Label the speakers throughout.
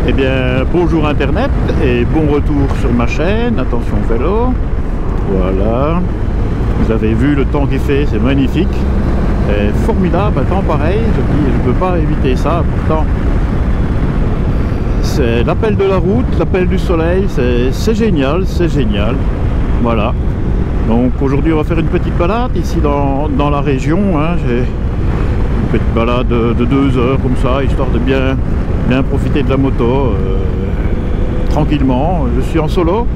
Speaker 1: Eh bien, bonjour Internet et bon retour sur ma chaîne. Attention vélo. Voilà. Vous avez vu le temps qu'il fait, c'est magnifique. Et formidable, un temps pareil. Je ne peux pas éviter ça. Pourtant, c'est l'appel de la route, l'appel du soleil. C'est génial, c'est génial. Voilà. Donc aujourd'hui, on va faire une petite balade ici dans la région. Hein. J'ai une petite balade de 2 heures comme ça, histoire de bien profiter de la moto tranquillement. Je suis en solo,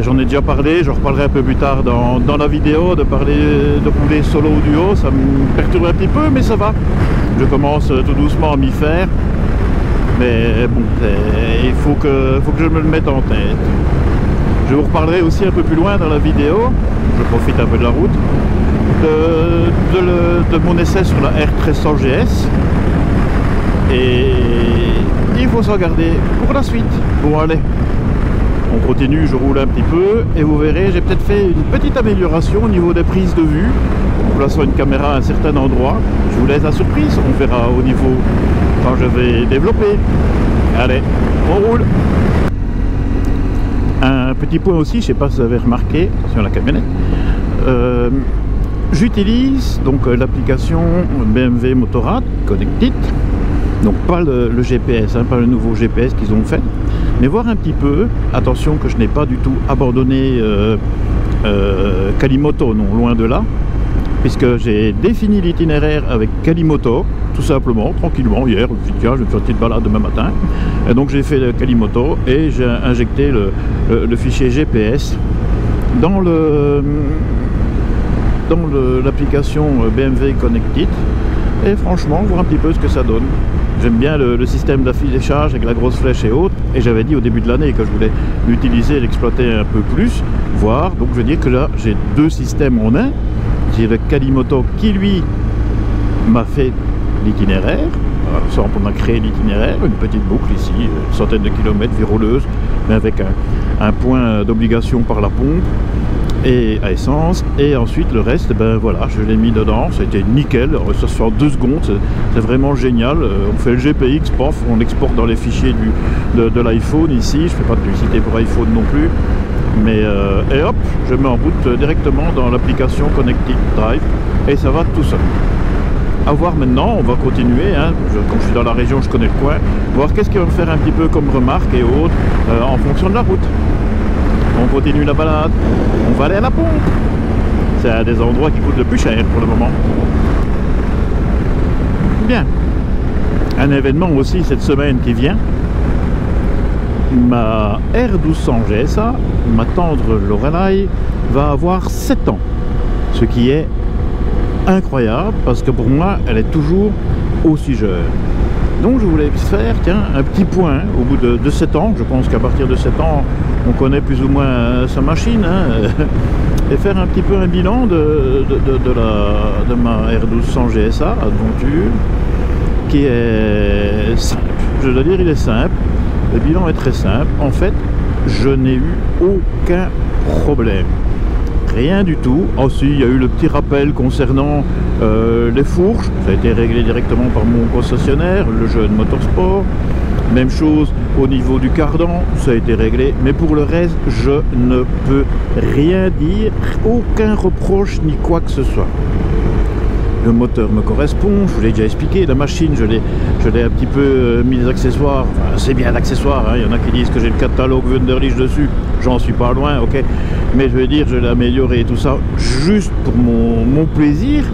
Speaker 1: j'en ai déjà parlé, je reparlerai un peu plus tard dans la vidéo de rouler solo ou duo. Ça me perturbe un petit peu, mais ça va, je commence tout doucement à m'y faire, mais bon, il faut que je me le mette en tête. Je vous reparlerai aussi un peu plus loin dans la vidéo, je profite un peu de la route, de mon essai sur la R1300 GS. Et il faut s'en garder pour la suite. Bon allez, on continue, je roule un petit peu et vous verrez, j'ai peut-être fait une petite amélioration au niveau des prises de vue en plaçant une caméra à un certain endroit. Je vous laisse la surprise, on verra au niveau quand je vais développer. Allez, on roule. Un petit point aussi, je ne sais pas si vous avez remarqué sur la camionnette, j'utilise donc l'application BMW Motorrad Connected. Donc pas le GPS, hein, pas le nouveau GPS qu'ils ont fait, mais voir un petit peu, attention que je n'ai pas du tout abandonné Kalimoto, non, loin de là, puisque j'ai défini l'itinéraire avec Kalimoto, tout simplement, tranquillement, hier, je me suis dit tiens, je vais me faire une petite balade demain matin, et donc j'ai fait le Kalimoto et j'ai injecté le fichier GPS dans l'application BMW Connected, et franchement, voir un petit peu ce que ça donne. J'aime bien le système d'affichage avec la grosse flèche et autres, et j'avais dit au début de l'année que je voulais l'utiliser et l'exploiter un peu plus, voir, donc je veux dire que là j'ai 2 systèmes en un. J'ai le Kalimoto qui lui m'a fait l'itinéraire, on a créé l'itinéraire, une petite boucle ici, une centaine de kilomètres virouleuse, mais avec un point d'obligation par la pompe et à essence, et ensuite le reste, ben voilà, je l'ai mis dedans, ça a été nickel, ça se fait en 2 secondes, c'est vraiment génial. On fait le GPX, pof, on l'exporte dans les fichiers de l'iPhone ici, je fais pas de publicité pour iPhone non plus, mais et hop, je mets en route directement dans l'application Connected Drive, et ça va tout seul. À voir maintenant, on va continuer, hein. Comme je suis dans la région, je connais le coin, voir qu'est-ce qu'il va me faire un petit peu comme remarque et autres en fonction de la route. On continue la balade, on va aller à la pompe. C'est un des endroits qui coûte le plus cher pour le moment. Bien. Un événement aussi cette semaine qui vient. Ma R1200 GSA, ma tendre Lorelei, va avoir 7 ans. Ce qui est incroyable parce que pour moi, elle est toujours aussi jeune. Donc je voulais faire, tiens, un petit point au bout de 7 ans. Je pense qu'à partir de 7 ans, on connaît plus ou moins sa machine, hein, et faire un petit peu un bilan de ma R1200 GSA Adventure, qui est simple. Je dois dire, il est simple. Le bilan est très simple. En fait, je n'ai eu aucun problème. Rien du tout. Aussi, il y a eu le petit rappel concernant les fourches. Ça a été réglé directement par mon concessionnaire, le Jeune Motorsport. Même chose au niveau du cardan, ça a été réglé. Mais pour le reste, je ne peux rien dire. Aucun reproche ni quoi que ce soit. Le moteur me correspond, je vous l'ai déjà expliqué. La machine, je l'ai un petit peu mis des accessoires. Enfin, c'est bien d'accessoires, hein. Il y en a qui disent que j'ai le catalogue Wunderlich dessus. J'en suis pas loin, ok. Mais je veux dire, je l'ai amélioré et tout ça juste pour mon plaisir.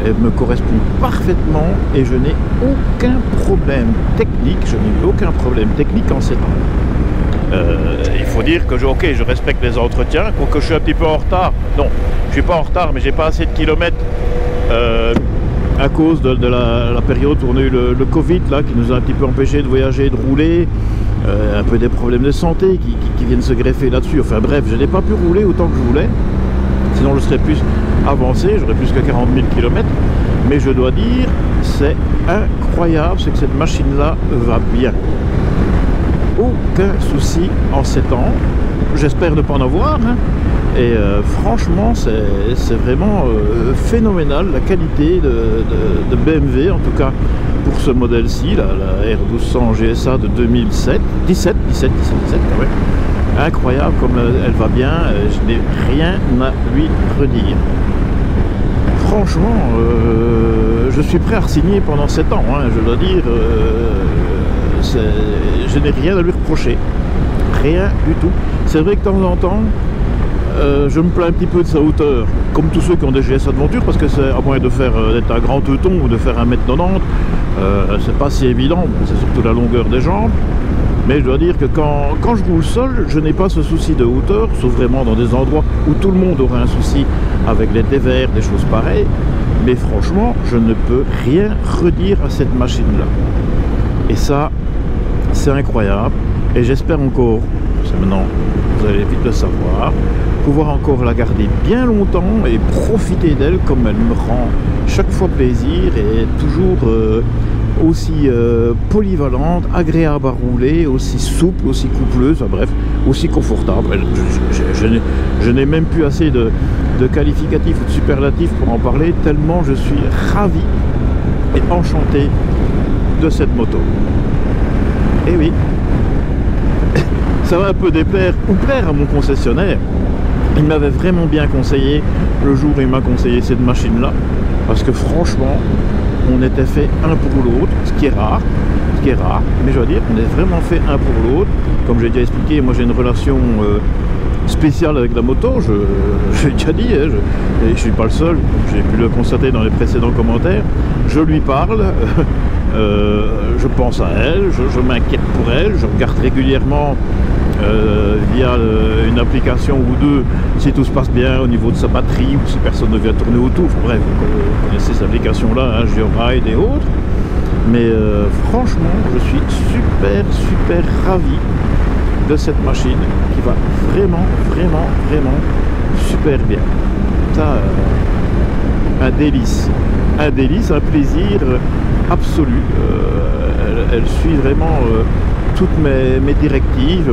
Speaker 1: Elle me correspond parfaitement et je n'ai aucun problème technique. Je n'ai eu aucun problème technique en 7 ans. Il faut dire que je respecte les entretiens, quoique je suis un petit peu en retard. Non, je suis pas en retard, mais j'ai pas assez de kilomètres à cause de la période où on a eu le Covid là, qui nous a un petit peu empêché de voyager, de rouler. Un peu des problèmes de santé qui viennent se greffer là-dessus. Enfin bref, je n'ai pas pu rouler autant que je voulais. Sinon je serais plus avancé, j'aurais plus que 40 000 km. Mais je dois dire, c'est incroyable, c'est que cette machine-là va bien. Aucun souci en 7 ans. J'espère ne pas en avoir. Hein. Et franchement, c'est vraiment phénoménal la qualité de BMW, en tout cas pour ce modèle-ci, la R1200 GSA de 17 quand même. Incroyable comme elle va bien, je n'ai rien à lui redire. Franchement, je suis prêt à re-signer pendant 7 ans, hein, je dois dire, je n'ai rien à lui reprocher, rien du tout. C'est vrai que de temps en temps, je me plains un petit peu de sa hauteur, comme tous ceux qui ont des GSA de monture, parce que c'est à moins de faire d'être un grand teuton ou de faire 1m90, c'est pas si évident, bon, c'est surtout la longueur des jambes. Mais je dois dire que quand je roule seul, je n'ai pas ce souci de hauteur, sauf vraiment dans des endroits où tout le monde aurait un souci avec les dévers, des choses pareilles. Mais franchement, je ne peux rien redire à cette machine-là. Et ça, c'est incroyable. Et j'espère encore, parce que maintenant, vous allez vite le savoir, pouvoir encore la garder bien longtemps et profiter d'elle comme elle me rend chaque fois plaisir et toujours aussi polyvalente, agréable à rouler, aussi souple, aussi coupleuse, enfin bref, aussi confortable. Je n'ai même plus assez de qualificatifs ou de superlatifs pour en parler, tellement je suis ravi et enchanté de cette moto. Et oui, ça va un peu déplaire ou plaire à mon concessionnaire. Il m'avait vraiment bien conseillé le jour où il m'a conseillé cette machine-là, parce que franchement, on était fait un pour l'autre, ce qui est rare, mais je dois dire, on est vraiment fait un pour l'autre. Comme j'ai déjà expliqué, moi j'ai une relation spéciale avec la moto, j'ai déjà dit, hein, et je suis pas le seul, j'ai pu le constater dans les précédents commentaires. Je lui parle, je pense à elle, je m'inquiète pour elle, je regarde régulièrement via une application ou deux si tout se passe bien au niveau de sa batterie ou si personne ne vient tourner autour. Bref, vous connaissez ces applications là, hein, GeoRide et autres. Mais franchement, je suis super ravi de cette machine qui va vraiment super bien. Ça, un délice, un plaisir absolu. Elle suit vraiment toutes mes directives,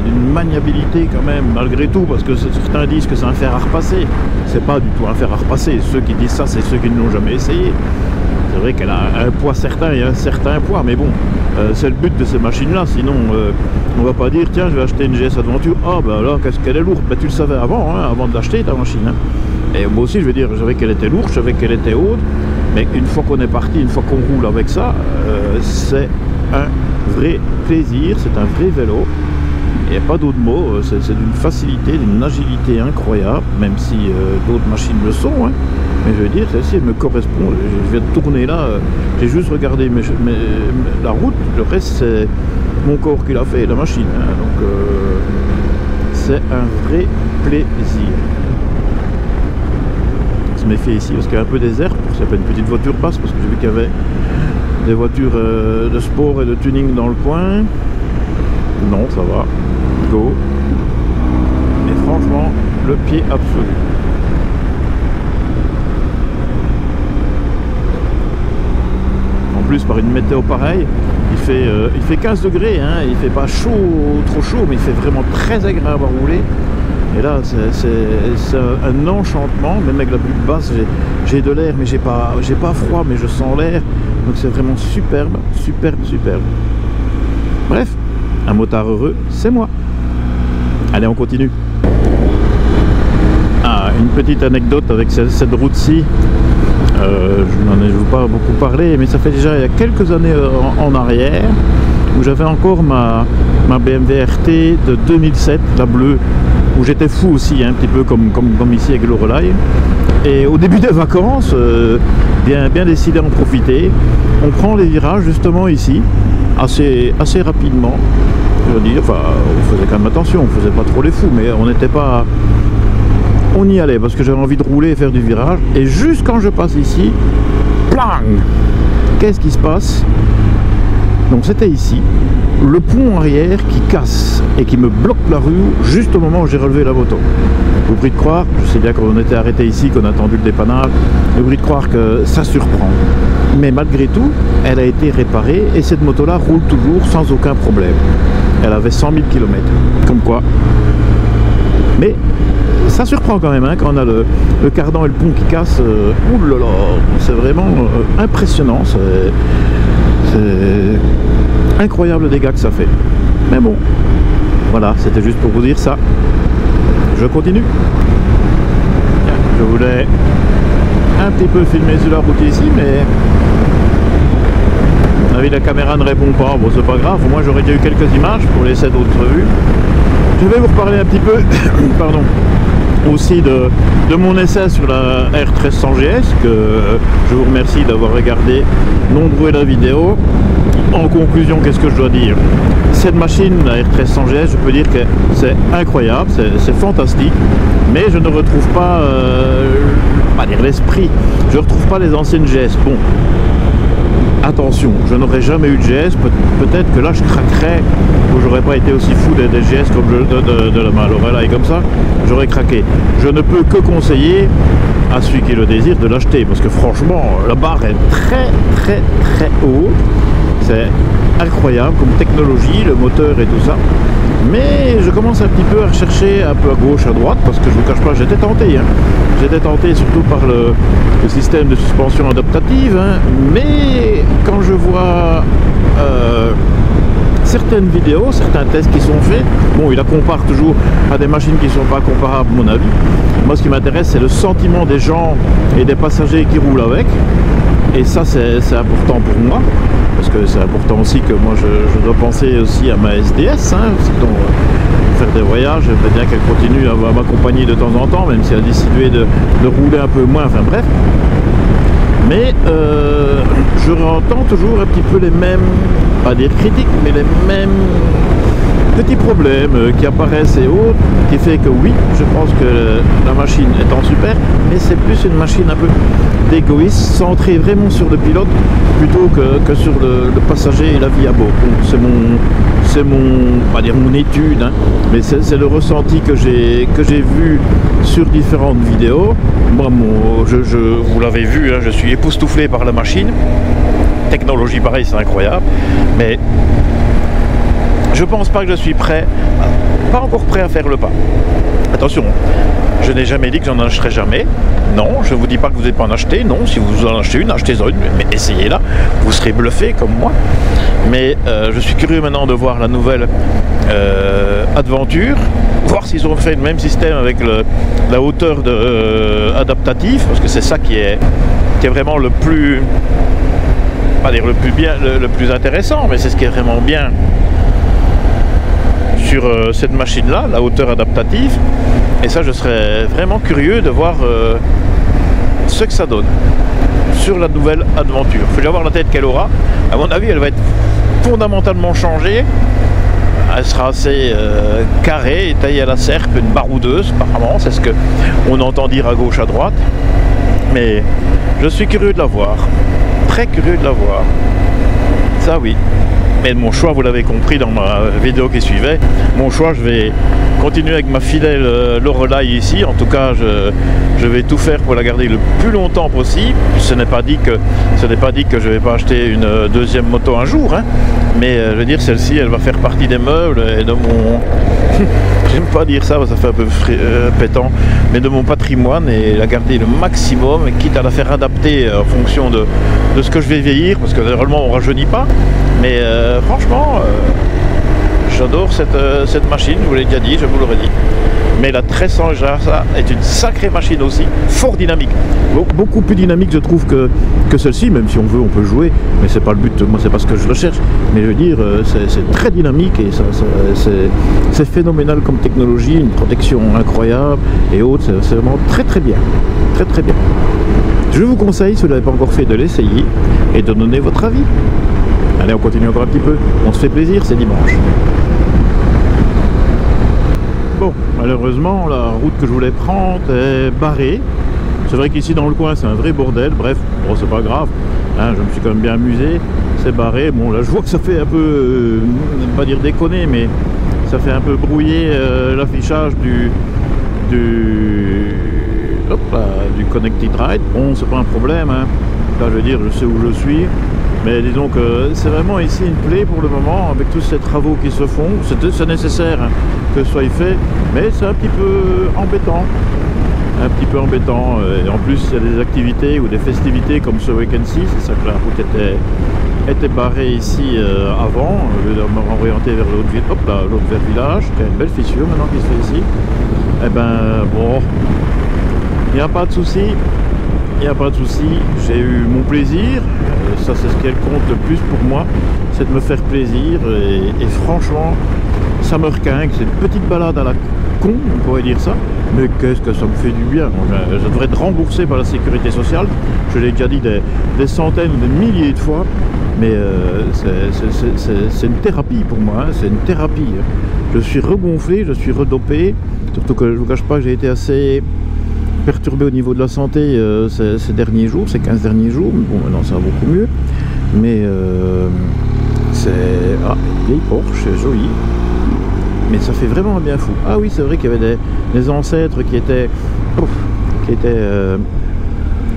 Speaker 1: d'une maniabilité quand même, malgré tout, parce que certains disent que c'est un fer à repasser. C'est pas du tout un fer à repasser. Ceux qui disent ça, c'est ceux qui ne l'ont jamais essayé. C'est vrai qu'elle a un poids certain et un certain poids, mais bon, c'est le but de ces machines-là. Sinon, on va pas dire, tiens, je vais acheter une GS Adventure. Ah, ben alors, qu'est-ce qu'elle est lourde? Ben, tu le savais avant, hein, avant de l'acheter, ta machine. Hein. Et moi aussi, je veux dire, je savais qu'elle était lourde, je savais qu'elle était haute, mais une fois qu'on est parti, une fois qu'on roule avec ça, c'est un vrai plaisir, c'est un vrai vélo. Il n'y a pas d'autre mot, c'est d'une facilité, d'une agilité incroyable, même si d'autres machines le sont, hein. Mais je veux dire, celle-ci, elle me correspond. Je viens de tourner là, j'ai juste regardé la route, le reste c'est mon corps qui l'a fait, la machine, hein. Donc c'est un vrai plaisir. Je me fait ici parce qu'il y a un peu désert, c'est pas une petite voiture passe, parce que j'ai vu qu'il y avait des voitures de sport et de tuning dans le coin. Non, ça va, go. Et franchement, le pied absolu. En plus, par une météo pareille, il fait 15 degrés, hein, il fait pas chaud, trop chaud, mais il fait vraiment très agréable à rouler. Et là, c'est un enchantement, même avec la pluie basse, j'ai de l'air, mais j'ai pas froid, mais je sens l'air. Donc c'est vraiment superbe. Bref, un motard heureux, c'est moi. Allez, on continue. Ah, une petite anecdote avec cette route-ci. Je n'en ai pas beaucoup parlé, mais ça fait déjà il y a quelques années en arrière, où j'avais encore ma BMW RT de 2007, la bleue, où j'étais fou aussi, hein, un petit peu comme ici avec le Relay. Et au début des vacances, bien décidé d'en profiter, on prend les virages justement ici, assez rapidement. Je veux dire, enfin, on faisait quand même attention, on faisait pas trop les fous, mais on n'était pas... On y allait parce que j'avais envie de rouler et faire du virage. Et juste quand je passe ici, plang! Qu'est-ce qui se passe? Donc c'était ici, le pont arrière qui casse et qui me bloque la rue juste au moment où j'ai relevé la moto. Vous prie de croire, je sais bien qu'on était arrêté ici, qu'on a attendu le dépannage, vous prie de croire que ça surprend. Mais malgré tout, elle a été réparée et cette moto-là roule toujours sans aucun problème. Elle avait 100 000 km, comme quoi. Mais ça surprend quand même, hein, quand on a le cardan et le pont qui cassent. Ouh là là, c'est vraiment impressionnant. C'est incroyable le dégât que ça fait. Mais bon, voilà, c'était juste pour vous dire ça. Je continue. Je voulais un petit peu filmer sur la route ici, mais à mon avis la caméra ne répond pas. Bon, c'est pas grave, au moins j'aurais déjà eu quelques images pour les 7 autres vues. Je vais vous reparler un petit peu pardon, aussi de mon essai sur la R1300 GS, que je vous remercie d'avoir regardé nombreux la vidéo. En conclusion, qu'est-ce que je dois dire? Cette machine, la R1300 GS, je peux dire que c'est incroyable, c'est fantastique, mais je ne retrouve pas, pas dire l'esprit, je ne retrouve pas les anciennes GS. Bon, attention, je n'aurais jamais eu de GS, peut-être que là je craquerais, ou j'aurais pas été aussi fou des GS comme de la Lorelei comme ça, j'aurais craqué. Je ne peux que conseiller à celui qui le désire de l'acheter, parce que franchement, la barre est très très très haute. C'est incroyable comme technologie, le moteur et tout ça. Mais je commence un petit peu à rechercher un peu à gauche, à droite, parce que je vous cache pas, j'étais tenté. Hein. J'étais tenté surtout par le système de suspension adaptative. Hein. Mais quand je vois certaines vidéos, certains tests qui sont faits, bon, il la compare toujours à des machines qui ne sont pas comparables, à mon avis. Moi, ce qui m'intéresse, c'est le sentiment des gens et des passagers qui roulent avec. Et ça, c'est important pour moi. Parce que c'est important aussi que moi je dois penser aussi à ma SDS, hein, faire des voyages, j'aimerais bien qu'elle continue à m'accompagner de temps en temps, même si elle a décidé de rouler un peu moins, enfin bref. Mais je entends toujours un petit peu les mêmes, pas dire critiques, mais les mêmes petits problèmes qui apparaissent et autres, qui fait que oui, je pense que la machine est en super, mais c'est plus une machine un peu d'égoïste, centrée vraiment sur le pilote plutôt que sur le passager et la vie à bord. C'est mon, pas dire mon étude, hein, mais c'est le ressenti que j'ai vu sur différentes vidéos. Moi, vous l'avez vu, hein, je suis époustouflé par la machine. Technologie pareil, c'est incroyable, mais je pense pas que je suis prêt, pas encore prêt à faire le pas. Attention, je n'ai jamais dit que j'en achèterai jamais. Non, je ne vous dis pas que vous n'allez pas en acheter. Non, si vous en achetez une, achetez-en une, mais essayez-la. Vous serez bluffé comme moi. Mais je suis curieux maintenant de voir la nouvelle Adventure, voir s'ils ont fait le même système avec la hauteur adaptative, parce que c'est ça qui est vraiment le plus, pas dire le plus bien, le plus intéressant, mais c'est ce qui est vraiment bien sur cette machine là, la hauteur adaptative. Et ça, je serais vraiment curieux de voir ce que ça donne sur la nouvelle Adventure. Il faut déjà voir la tête qu'elle aura. À mon avis, elle va être fondamentalement changée. Elle sera assez carrée, taillée à la serpe, une baroudeuse apparemment, c'est ce qu'on entend dire à gauche, à droite. Mais je suis curieux de la voir, très curieux de la voir. Ça oui. Mais mon choix, vous l'avez compris dans ma vidéo qui suivait, mon choix, je vais continuer avec ma fidèle Lorelei ici. En tout cas, je vais tout faire pour la garder le plus longtemps possible. Ce n'est pas dit que je ne vais pas acheter une deuxième moto un jour, hein. Mais je veux dire, celle-ci, elle va faire partie des meubles et de mon... J'aime pas dire ça, ça fait un peu pétant, mais de mon patrimoine, et la garder le maximum, quitte à la faire adapter en fonction de ce que je vais vieillir, parce que généralement on rajeunit pas. Mais franchement, j'adore cette machine, je vous l'ai déjà dit, je vous l'aurais dit. Mais la 1300 ça est une sacrée machine aussi, fort dynamique. Beaucoup plus dynamique je trouve que celle-ci, même si on veut on peut jouer, mais c'est pas le but, moi c'est pas ce que je recherche. Mais je veux dire, c'est très dynamique et c'est phénoménal comme technologie, une protection incroyable et autres, c'est vraiment très très bien. Très très bien. Je vous conseille, si vous ne l'avez pas encore fait, de l'essayer et de donner votre avis. Allez, on continue encore un petit peu, on se fait plaisir, c'est dimanche. Bon, malheureusement, la route que je voulais prendre est barrée. C'est vrai qu'ici dans le coin, c'est un vrai bordel. Bref, bon, c'est pas grave, hein, je me suis quand même bien amusé. C'est barré. Bon, là, je vois que ça fait un peu, pas dire déconner, mais ça fait un peu brouiller l'affichage du Connected Ride. Bon, c'est pas un problème, hein. Là, je veux dire, je sais où je suis. Mais disons que c'est vraiment ici une plaie pour le moment, avec tous ces travaux qui se font. C'est nécessaire hein, que ce soit fait, mais c'est un petit peu embêtant. Un petit peu embêtant. Et en plus, il y a des activités ou des festivités comme ce week-end-ci. C'est ça que la route était barrée ici avant, au lieu de m'orienter vers l'autre ville. Hop là, l'autre vers village. Il y a une belle fissure maintenant qui se fait ici. Eh ben, bon, il n'y a pas de souci. Il n'y a pas de souci, j'ai eu mon plaisir, ça c'est ce qui compte le plus pour moi, c'est de me faire plaisir et franchement, ça me requinque, c'est une petite balade à la con, on pourrait dire ça, mais qu'est-ce que ça me fait du bien. Je devrais être remboursé par la sécurité sociale, je l'ai déjà dit des centaines ou des milliers de fois, mais c'est une thérapie pour moi, hein, c'est une thérapie. Je suis regonflé, je suis redopé, surtout que je ne vous cache pas que j'ai été assez perturbé au niveau de la santé ces derniers jours, ces 15 derniers jours. Bon, maintenant ça va beaucoup mieux, mais c'est... Ah, une vieille Porsche, c'est joli, mais ça fait vraiment un bien fou. Ah oui, c'est vrai qu'il y avait des ancêtres qui étaient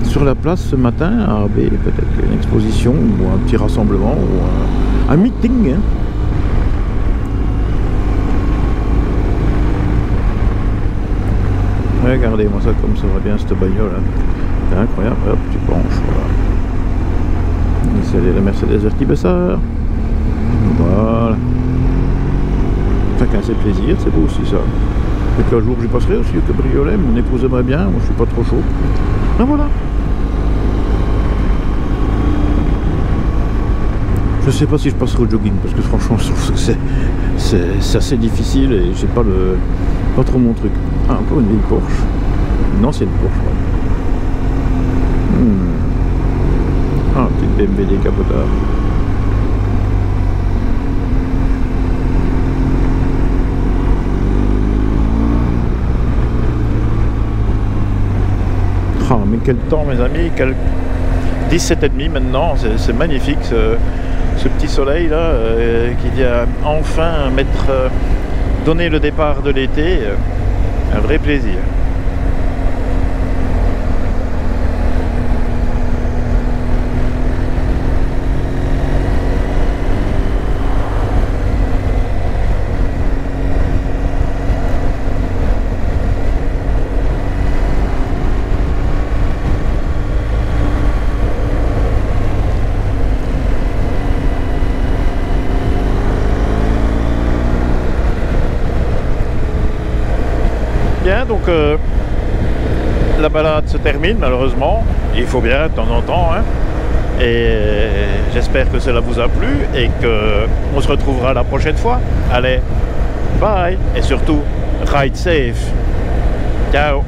Speaker 1: sur la place ce matin à AB, peut-être une exposition ou un petit rassemblement ou un meeting, hein. Regardez-moi ça comme ça va bien cette bagnole hein. C'est incroyable, hop, tu penches, voilà. C'est la Mercedes Vertibesar. Voilà. Chacun ses plaisirs, c'est beau aussi ça. Et qu'un jour j'y passerai aussi au cabriolet, mon épouse aimerait bien, moi je suis pas trop chaud. Ben voilà. Je sais pas si je passerai au jogging parce que franchement je trouve que c'est assez difficile et j'ai pas trop mon truc. Ah, encore une vieille Porsche. Une ancienne Porsche, ouais. Ah, petite BMW décapotable. Ah, mais quel temps, mes amis, 17,5 maintenant, c'est magnifique ce petit soleil là qui vient enfin donner le départ de l'été. Un vrai plaisir. Donc la balade se termine malheureusement, il faut bien de temps en temps hein. Et j'espère que cela vous a plu et qu'on se retrouvera la prochaine fois. Allez, bye et surtout ride safe, ciao.